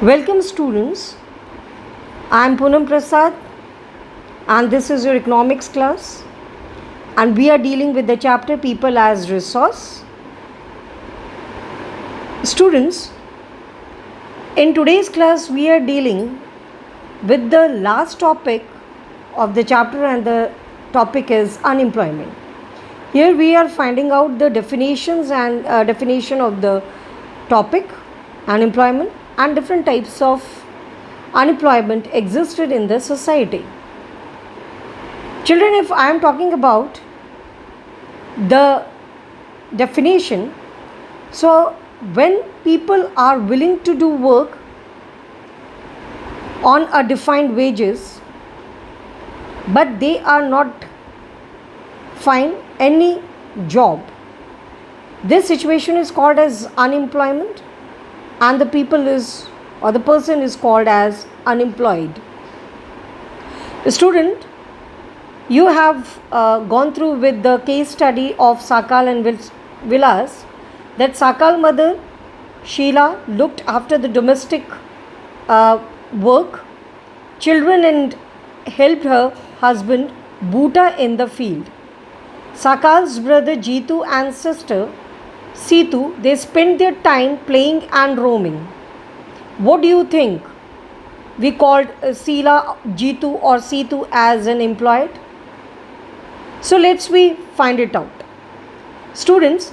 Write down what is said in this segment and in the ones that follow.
Welcome students, I am Poonam Prasad and this is your economics class and we are dealing with the chapter People as Resource. Students, in today's class we are dealing with the last topic of the chapter and the topic is unemployment. Here we are finding out the definitions and definition of the topic unemployment and different types of unemployment existed in the society. Children, if I am talking about the definition, so when people are willing to do work on a defined wages but they are not find any job, this situation is called as unemployment and the people is or the person is called as unemployed. Student, you have gone through with the case study of Sakal and Vilas that Sakal mother Sheila looked after the domestic work, children and helped her husband Bhuta in the field. Sakal's brother Jitu and sister Situ, they spent their time playing and roaming. What do you think? We called Sheila, Jitu or Situ as an employed. So let's we find it out. Students,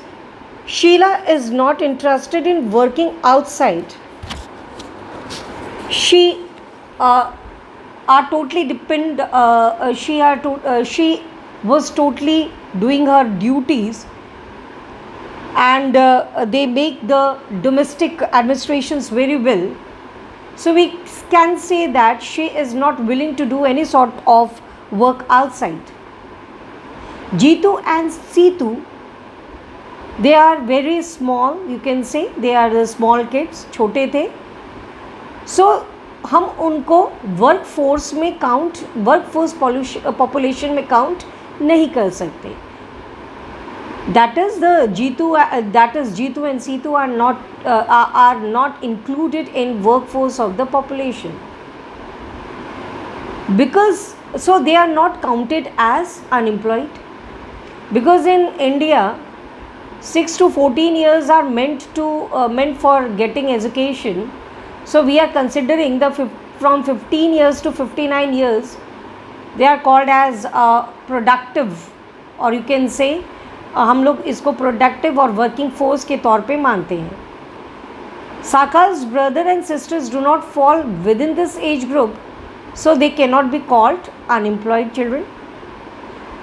Sheila is not interested in working outside. She are totally she was totally doing her duties and they make the domestic administrations very well. So we can say that she is not willing to do any sort of work outside. Jitu and Situ, they are very small, you can say they are the small kids, छोटे थे. So हम उनको work force में count, work force population में count नहीं कर सकते. That is Jitu and Situ are not included in workforce of the population because so they are not counted as unemployed, because in India 6 to 14 years are meant for getting education. So we are considering from 15 years to 59 years they are called as productive, or you can say हम लोग इसको productive और working force के तौर पे मानते हैं. Sakal's brother and sisters do not fall within this age group, so they cannot be called unemployed children.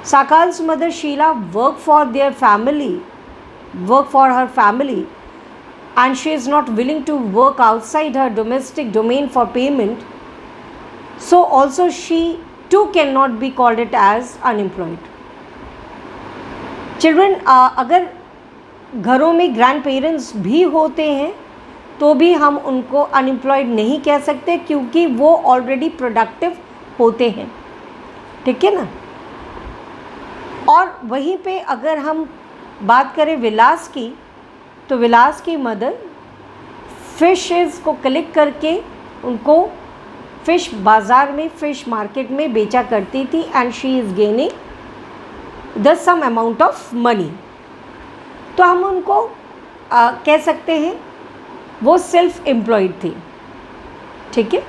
Sakal's mother Sheila worked for her family, and she is not willing to work outside her domestic domain for payment, so also she too cannot be called it as unemployed. Children, अगर घरों में grand parents भी होते हैं तो भी हम उनको अनएम्प्लॉयड नहीं कह सकते क्योंकि वो ऑलरेडी प्रोडक्टिव होते हैं. ठीक है ना. और वहीं पे अगर हम बात करें विलास की, तो विलास की मदर फिशेस को कलेक्ट करके उनको फ़िश बाज़ार में, फ़िश मार्केट में बेचा करती थी and she is gaining the some amount of money. तो हम उनको कह सकते हैं वो सेल्फ एम्प्लॉयड थी. ठीक है.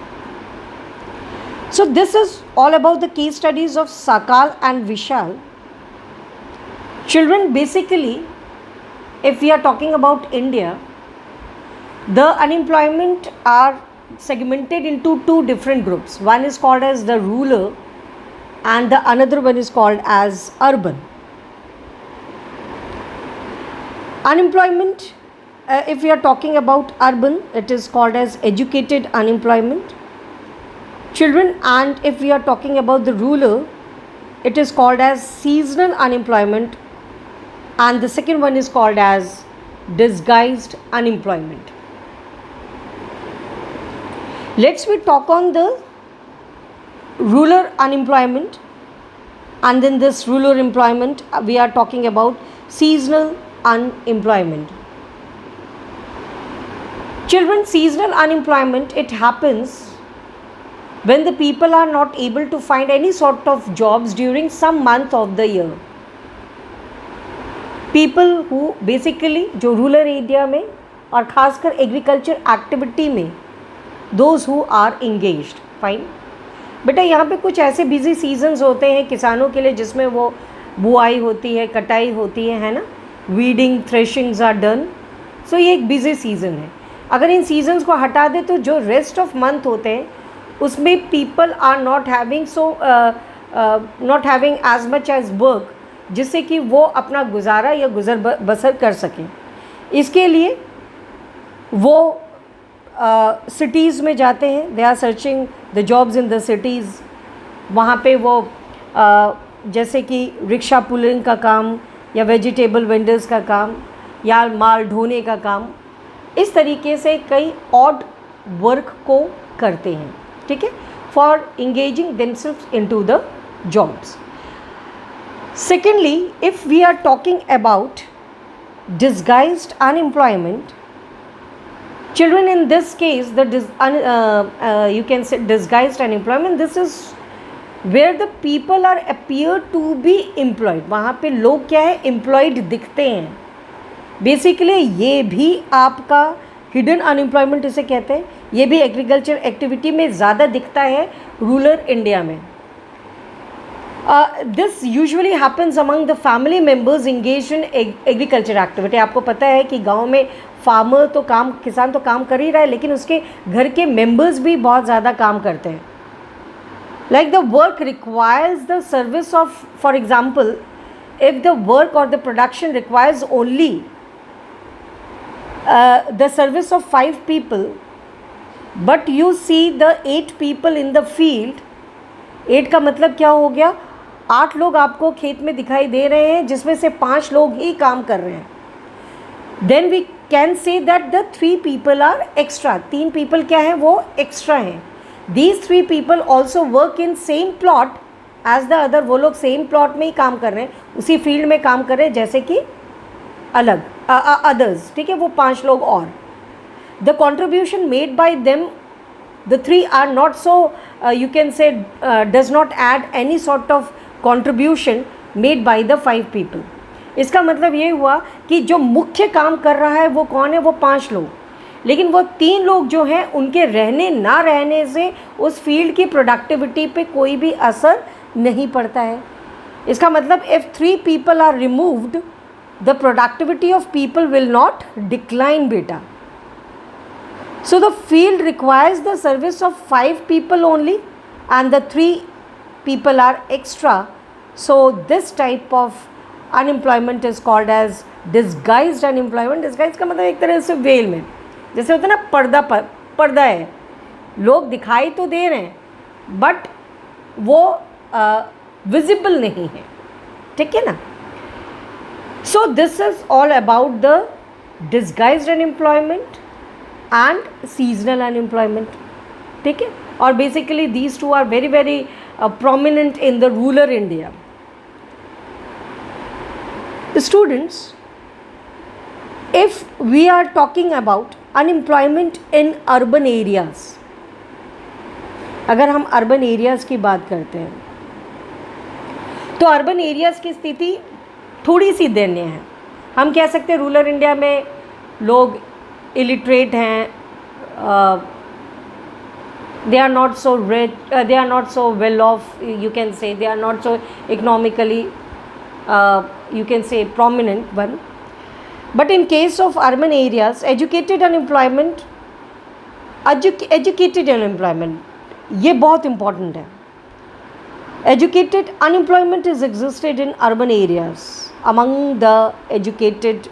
So this is all about the case studies of Sakal and Vishal. Children, basically if we are talking about India, the unemployment are segmented into two different groups. One is called as the rural and the another one is called as urban. Unemployment, if we are talking about urban, it is called as educated unemployment. Children, and if we are talking about the rural, it is called as seasonal unemployment, and the second one is called as disguised unemployment. Let's we talk on the rural unemployment, and then this rural employment we are talking about seasonal unemployment. Children, seasonal unemployment, it happens when the people are not able to find any sort of jobs during some month of the year. People who basically जो rural area में और ख़ासकर agriculture activity में, those who are engaged, fine. बेटा यहाँ पे कुछ ऐसे बिजी सीजन्स होते हैं किसानों के लिए जिसमें वो बुआई होती है, कटाई होती है ना, वीडिंग, थ्रेशिंग्स आर डन। सो ये एक बिजी सीज़न है। अगर इन सीजन्स को हटा दे तो जो रेस्ट ऑफ मंथ होते हैं उसमें people are not having as much as work, जिससे कि वो अपना गुजारा या गुजर बसर कर सकें। इसके लिए वो सिटीज़ में जाते हैं, they are searching the jobs in the cities. वहाँ पे वो जैसे कि रिक्शा पुलिंग का काम या वेजिटेबल वेंडर्स का काम या माल ढोने का काम, इस तरीके से कई ऑड वर्क को करते हैं, ठीक है, for engaging themselves into the jobs. Secondly, if we are talking about disguised unemployment, children in this case, you can say disguised unemployment, this is where the people are appear to be employed. वहाँ पे लोग क्या है, employed दिखते हैं। Basically ये भी आपका हिडन अनएम्प्लॉयमेंट इसे कहते हैं। ये भी एग्रीकल्चर एक्टिविटी में ज़्यादा दिखता है रूरल इंडिया में। This usually happens among the family members engage in agriculture activity. आपको पता है कि गांव में फार्मर तो काम, किसान तो काम कर ही रहा है, लेकिन उसके घर के मेंबर्स भी बहुत ज़्यादा काम करते हैं। Like the work requires the service of, for example, if the work और the production requires only the service of 5 people, but you see the 8 people in the field. 8 का मतलब क्या हो गया, 8 लोग आपको खेत में दिखाई दे रहे हैं जिसमें से 5 लोग ही काम कर रहे हैं। Then we can say that the 3 people are extra. 3 people क्या हैं, वो एक्स्ट्रा हैं। These 3 people also work in same plot as the other. वो लोग सेम प्लॉट में ही काम कर रहे हैं, उसी फील्ड में काम कर रहे हैं जैसे कि अलग अदर्स, ठीक है, वो 5 लोग और। The contribution made by them, the 3 are not so, you can say does not add any sort of contribution made by the 5 people. इसका मतलब ये हुआ कि जो मुख्य काम कर रहा है वो कौन है, वो 5 लोग, लेकिन वो 3 लोग जो हैं उनके रहने ना रहने से उस फील्ड की प्रोडक्टिविटी पे कोई भी असर नहीं पड़ता है। इसका मतलब if 3 people are removed, the productivity of people will not decline, beta. So the field requires the service of 5 people only and the 3 people are extra. So this type of unemployment is called as disguised unemployment. Disguised का मतलब एक तरह से well में, जैसे होता है ना, पर्दा है, लोग दिखाई तो दे रहे हैं बट वो विजिबल नहीं है, ठीक है ना। So this is all about the disguised unemployment and seasonal unemployment, ठीक है। और basically these two are very very prominent in the rural India. Students, if we are talking about unemployment in urban areas, अगर हम urban areas की बात करते हैं तो अर्बन एरियाज़ की स्थिति थोड़ी सी दयनीय है। हम कह सकते हैं रूरल इंडिया में लोग इलिटरेट हैं, they are not so rich, they are not so well off, you can say they are not so economically, you can say prominent one. But in case of urban areas, educated unemployment ये बहुत important है। Educated unemployment is existed in urban areas among the educated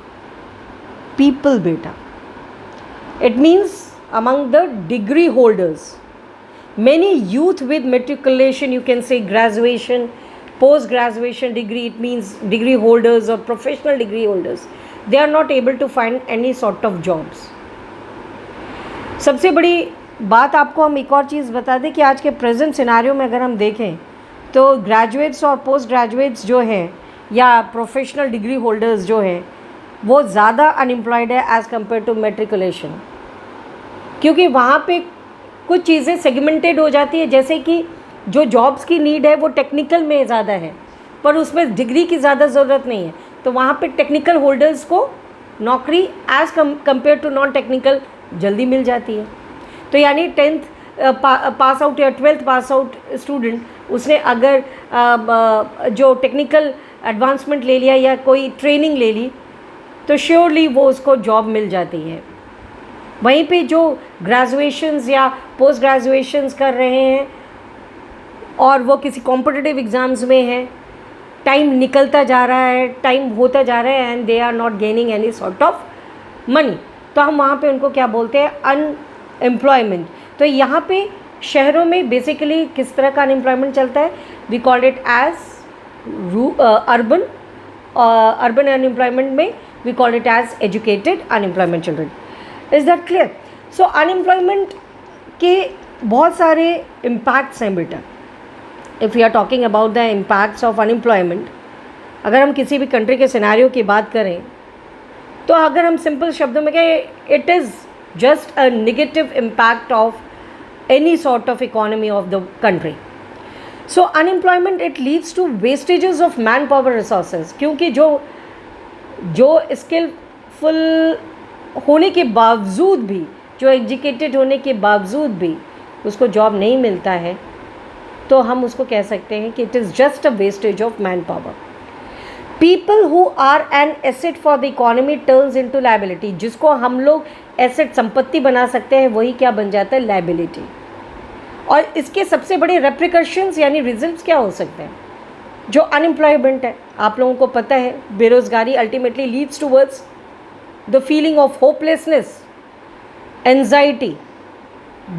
people, beta. It means among the degree holders. Many youth with matriculation, you can say graduation, post graduation degree, it means degree holders or professional degree holders, they are not able to find any sort of jobs. सबसे बड़ी बात आपको हम एक और चीज़ बता दें कि आज के प्रेजेंट सिनारियो में अगर हम देखें तो ग्रेजुएट्स और पोस्ट ग्रेजुएट्स जो हैं या प्रोफेशनल डिग्री होल्डर्स जो हैं वो ज़्यादा अनएम्प्लॉयड है एज़ कम्पेयर टू मेट्रिकुलेशन। क्योंकि वहाँ पे कुछ चीज़ें सेगमेंटेड हो जाती है, जैसे कि जो जॉब्स की नीड है वो टेक्निकल में ज़्यादा है, पर उसमें डिग्री की ज़्यादा ज़रूरत नहीं है, तो वहाँ पे टेक्निकल होल्डर्स को नौकरी as compare to non technical जल्दी मिल जाती है। तो यानी 10th पास आउट या 12th पास आउट स्टूडेंट, उसने अगर जो टेक्निकल एडवांसमेंट ले लिया या कोई ट्रेनिंग ले ली, तो श्योरली वो उसको जॉब मिल जाती है। वहीं पे जो ग्रेजुएशंस या पोस्ट ग्रेजुएशंस कर रहे हैं और वो किसी कॉम्पिटिटिव एग्ज़ाम्स में हैं, टाइम निकलता जा रहा है, टाइम होता जा रहा है, and they are not gaining any sort of money, तो हम वहाँ पे उनको क्या बोलते हैं, अनएम्प्लॉयमेंट। तो यहाँ पे शहरों में बेसिकली किस तरह का अनएम्प्लॉयमेंट चलता है, we call it as urban unemployment में we call it as educated unemployment children. Is that clear? So unemployment के बहुत सारे इम्पैक्ट्स हैं बेटा। If we are talking about the impacts of unemployment, अगर हम किसी भी कंट्री के सिनेरियो की बात करें, तो अगर हम सिंपल शब्दों में कहें, it is just a negative impact of any sort of economy of the country. So unemployment, it leads to wastages of manpower resources, क्योंकि जो स्किलफुल होने के बावजूद भी, जो एजुकेटेड होने के बावजूद भी उसको जॉब नहीं मिलता है, तो हम उसको कह सकते हैं कि it is just a wastage of man power. People who are an asset for the economy turns into liability, जिसको हम लोग एसेट संपत्ति बना सकते हैं, वही क्या बन जाता है, लायबिलिटी। और इसके सबसे बड़े रेप्रिकॉशंस यानी रिजल्ट्स क्या हो सकते हैं? जो अनएम्प्लॉयमेंट है, आप लोगों को पता है, बेरोज़गारी ultimately leads towards the feeling of hopelessness, anxiety,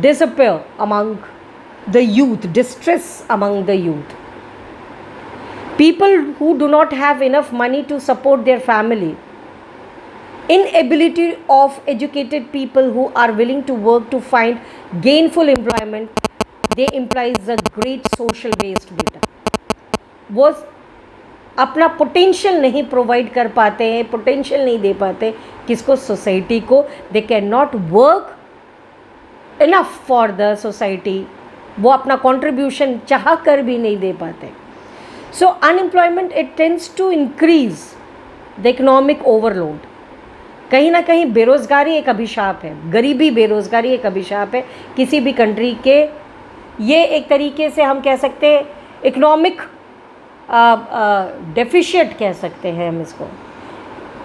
disappear among the youth, distress among the youth, people who do not have enough money to support their family, inability of educated people who are willing to work to find gainful employment, they implies a great social waste data। वो अपना potential नहीं provide कर पाते हैं, potential नहीं दे पाते किसको, society को। They can not work enough for the society, वो अपना कंट्रीब्यूशन चाह कर भी नहीं दे पाते। So unemployment, it tends to increase the economic overload। कहीं ना कहीं बेरोज़गारी एक अभिशाप है, गरीबी बेरोज़गारी एक अभिशाप है किसी भी कंट्री के। ये एक तरीके से हम कह सकते हैं इकोनॉमिक डेफिशिएट कह सकते हैं हम इसको,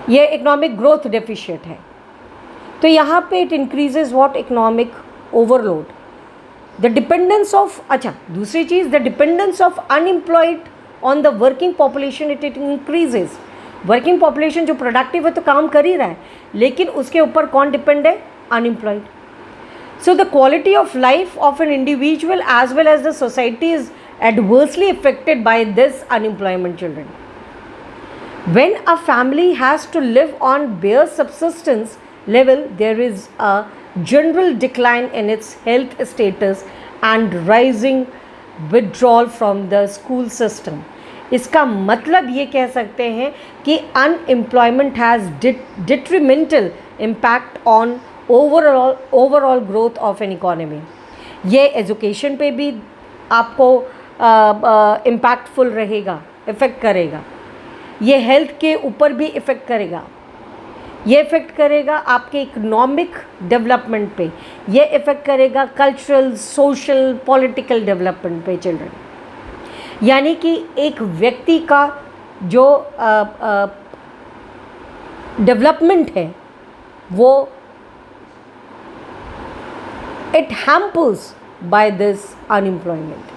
ये इकोनॉमिक ग्रोथ डेफिशिएट है। तो यहाँ पे it increases what, economic overload, the dependence of, अच्छा दूसरी चीज़, the dependence of unemployed on the working population, it increases. Working population जो प्रोडक्टिव है तो काम कर ही रहा है, लेकिन उसके ऊपर कौन डिपेंड है, unemployed. So the quality of life of an individual as well as the society is adversely affected by this unemployment children. When a family has to live on bare subsistence level, there is a general decline in its health status and rising withdrawal from the school system। इसका मतलब ये कह सकते हैं कि unemployment has detrimental impact on overall growth of an economy। ये education पे भी आपको इम्पैक्टफुल रहेगा, इफ़ेक्ट करेगा, ये हेल्थ के ऊपर भी इफ़ेक्ट करेगा, ये इफ़ेक्ट करेगा आपके इकोनॉमिक डेवलपमेंट पे, ये इफ़ेक्ट करेगा कल्चरल, सोशल, पॉलिटिकल डेवलपमेंट पे चिल्ड्रन। यानी कि एक व्यक्ति का जो डेवलपमेंट है वो it hampers by this unemployment.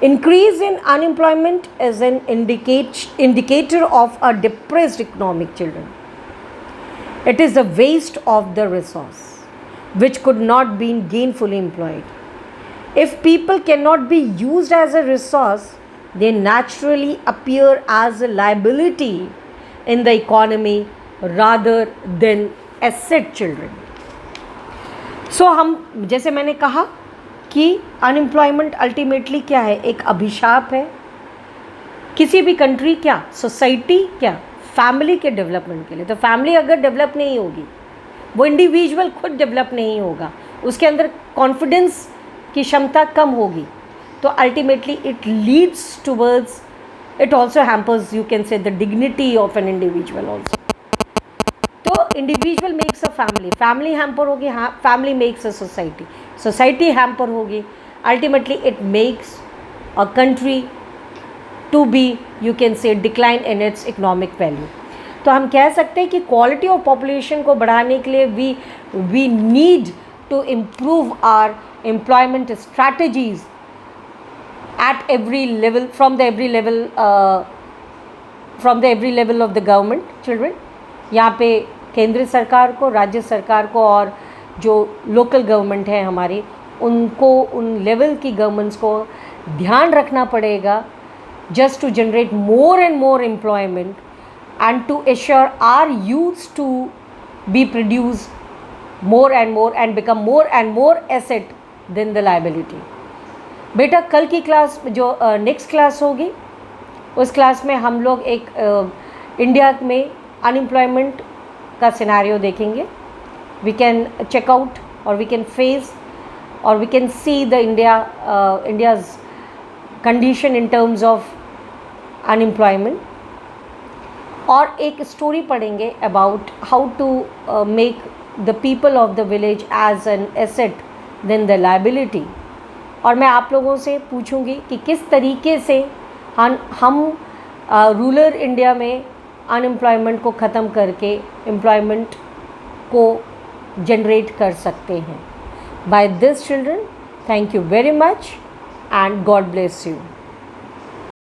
Increase in unemployment is an indicator of a depressed economic children। It is a waste of the resource which could not be gainfully employed। If people cannot be used as a resource, they naturally appear as a liability in the economy rather than asset children। So हम जैसे मैंने कहा कि unemployment ultimately क्या है, एक अभिशाप है किसी भी कंट्री, क्या सोसाइटी, क्या फैमिली के डेवलपमेंट के लिए। तो फैमिली अगर डेवलप नहीं होगी, वो इंडिविजुअल खुद डेवलप नहीं होगा, उसके अंदर कॉन्फिडेंस की क्षमता कम होगी, तो ultimately it leads towards, it also hampers, you can say, the dignity of an individual also. तो individual makes a family, family hamper होगी, family makes a society, society hamper होगी, ultimately it makes a country to be, you can say, decline in its economic value. तो हम कह सकते हैं कि quality of population को बढ़ाने के लिए we need to improve our employment strategies at every level, from the every level of the government. Children, यहाँ पे केंद्र सरकार को, राज्य सरकार को और जो लोकल गवर्नमेंट है हमारी, उनको, उन लेवल की गवर्नमेंट्स को ध्यान रखना पड़ेगा, just to generate more and more employment and to assure our youths to be produced more and more and become more and more asset than the liability. बेटा कल की क्लास जो नेक्स्ट क्लास होगी, उस क्लास में हम लोग एक इंडिया में अनएम्प्लॉयमेंट का सिनेरियो देखेंगे. वी कैन चेक आउट और वी कैन फेस और we can see the India's condition in terms of unemployment. और एक स्टोरी पढ़ेंगे about how to make the people of the village as an asset then the liability. और मैं आप लोगों से पूछूंगी कि किस तरीके से हम रूरल इंडिया में अनएम्प्लॉयमेंट को ख़त्म करके एम्प्लॉयमेंट को जनरेट कर सकते हैं. By this children, thank you very much and God bless you.